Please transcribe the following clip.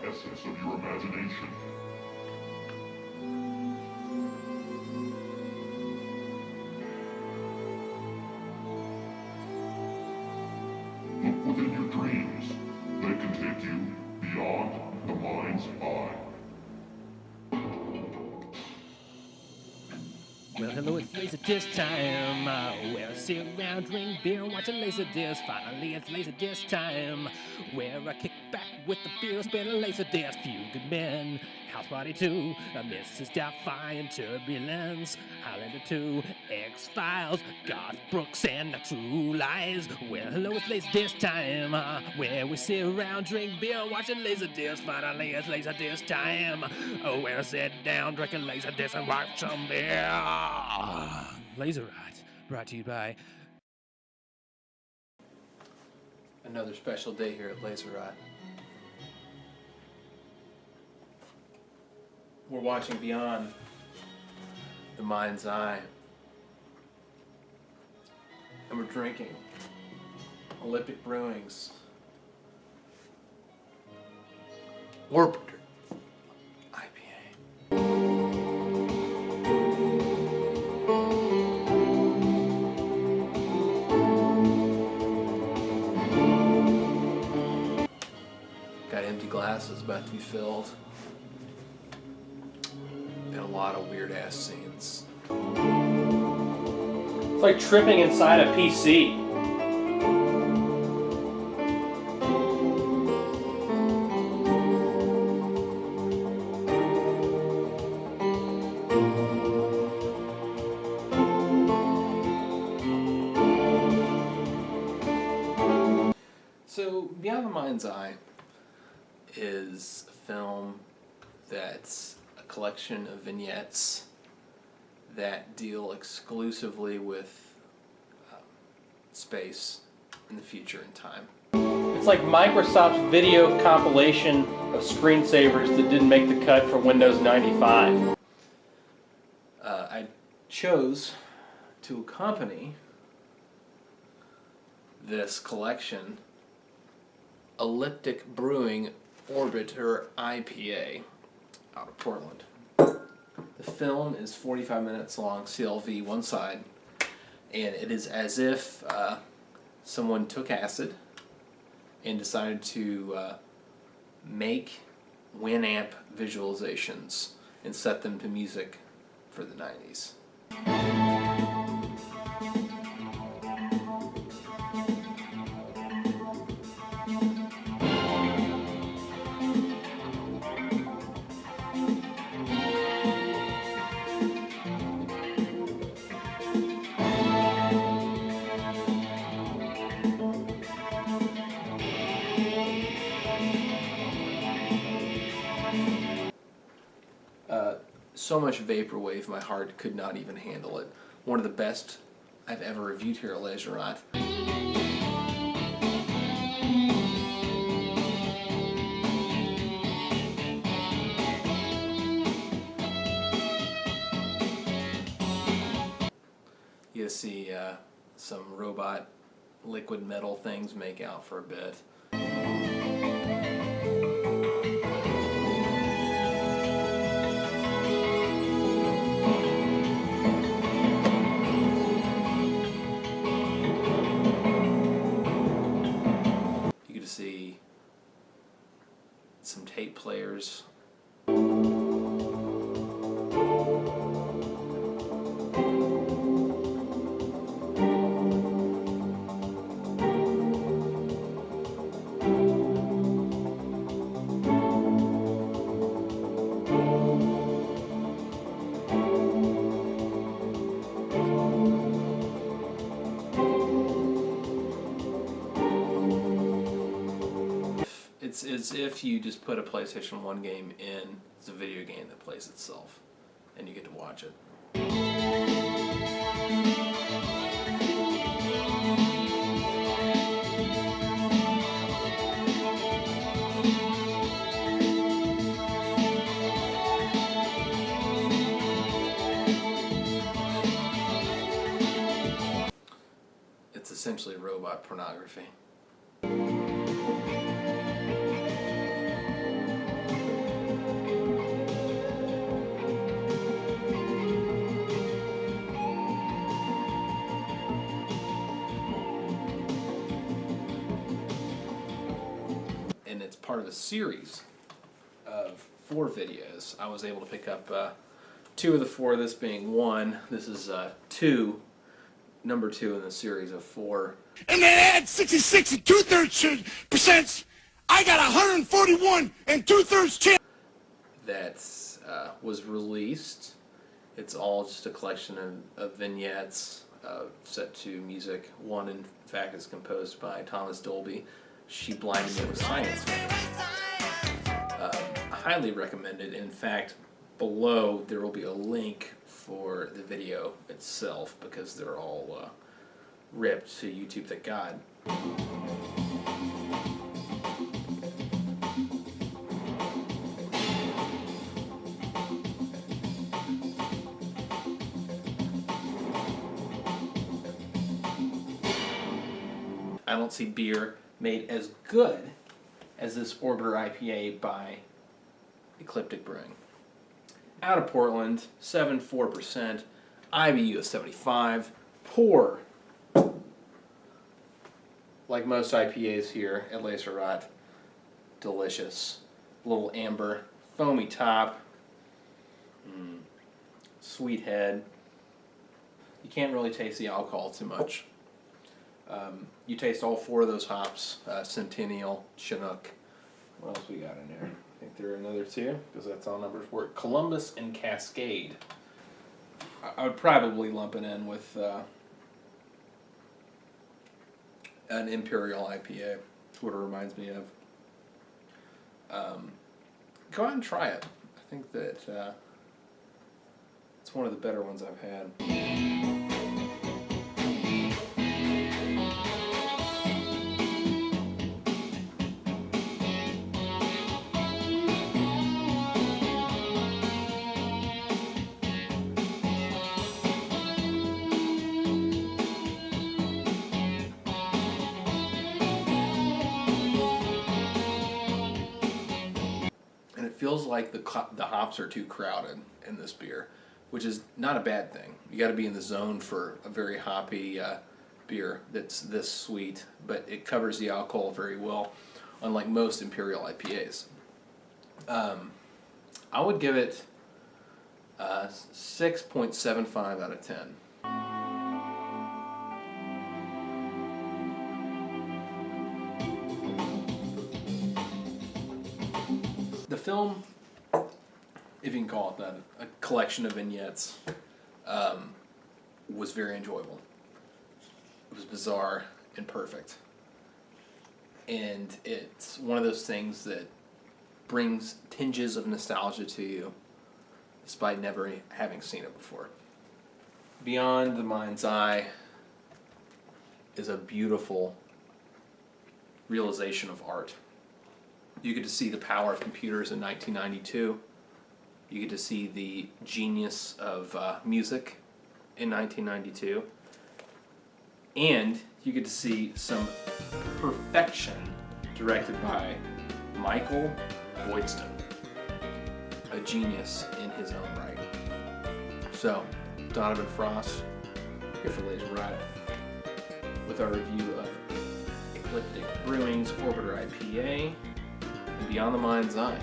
essence of your imagination. Look within your dreams. They can take you beyond the mind's eye. Well, hello, it's Laserdisc time. Where I sit around, drink beer, and watch a Laserdisc. Finally, it's Laserdisc time. Where I kick back with the beer, spin a Laserdisc. Few good men, House Party 2, Mrs. Doubtfire and Turbulence, Highlander 2, X-Files, Garth Brooks, and the True Lies. Well, hello, it's Laserdisc time. Where we sit around, drink beer, and watch a Laserdisc. Finally, it's Laserdisc time. Where I sit down, drink a Laserdisc, and watch some beer. LaserRot, brought to you by... Another special day here at LaserRot. We're watching beyond the mind's eye. And we're drinking Ecliptic Brewing's Orbiter IPA. Got empty glasses about to be filled. And a lot of weird ass scenes. It's like tripping inside a PC. So, Beyond the Mind's Eye is a film that's a collection of vignettes that deal exclusively with space in the future and time. It's like Microsoft's video compilation of screensavers that didn't make the cut for Windows 95. I chose to accompany this collection Ecliptic Brewing Orbiter IPA out of Portland. The film is 45 minutes long, CLV one side, and it is as if someone took acid and decided to make Winamp visualizations and set them to music for the 90s. So much vaporwave, my heart could not even handle it. One of the best I've ever reviewed here at LaserRot. You see some robot liquid metal things make out for a bit. See some tape players. It's as if you just put a PlayStation 1 game in as a video game that plays itself, and you get to watch it. It's essentially robot pornography. part of a series of 4 videos. I was able to pick up 2 of the 4, this being 1. This is number 2 in the series of 4. And then add 66 and 2/3%. I got 141 and 2/3 chance. That was released. It's all just a collection of vignettes set to music. One, in fact, is composed by Thomas Dolby. She Blinded Me with Science. Highly recommended. In fact, below there will be a link for the video itself because they're all ripped to YouTube. Thank God. I don't see beer made as good as this Orbiter IPA by Ecliptic Brewing. Out of Portland, 7.4%, IBU is 75, pour. Like most IPAs here at LaserRot, delicious. A little amber, foamy top, sweet head. You can't really taste the alcohol too much. You taste all 4 of those hops, Centennial, Chinook. What else we got in there? I think there are another 2, because that's all numbers 4. Columbus and Cascade. I would probably lump it in with an Imperial IPA. That's what it reminds me of. Go ahead and try it. I think that it's one of the better ones I've had. Feels like the hops are too crowded in this beer, which is not a bad thing. You got to be in the zone for a very hoppy beer that's this sweet, but it covers the alcohol very well, unlike most Imperial IPAs. I would give it 6.75 out of 10. The film, if you can call it that, a collection of vignettes, was very enjoyable. It was bizarre and perfect. And it's one of those things that brings tinges of nostalgia to you, despite never having seen it before. Beyond the Mind's Eye is a beautiful realization of art. You get to see the power of computers in 1992. You get to see the genius of music in 1992. And you get to see some perfection directed by Michael Voigtson, a genius in his own right. So, Donovan Frost, here for LaserRot, with our review of Ecliptic Brewing's Orbiter IPA. Beyond the Mind's Eye.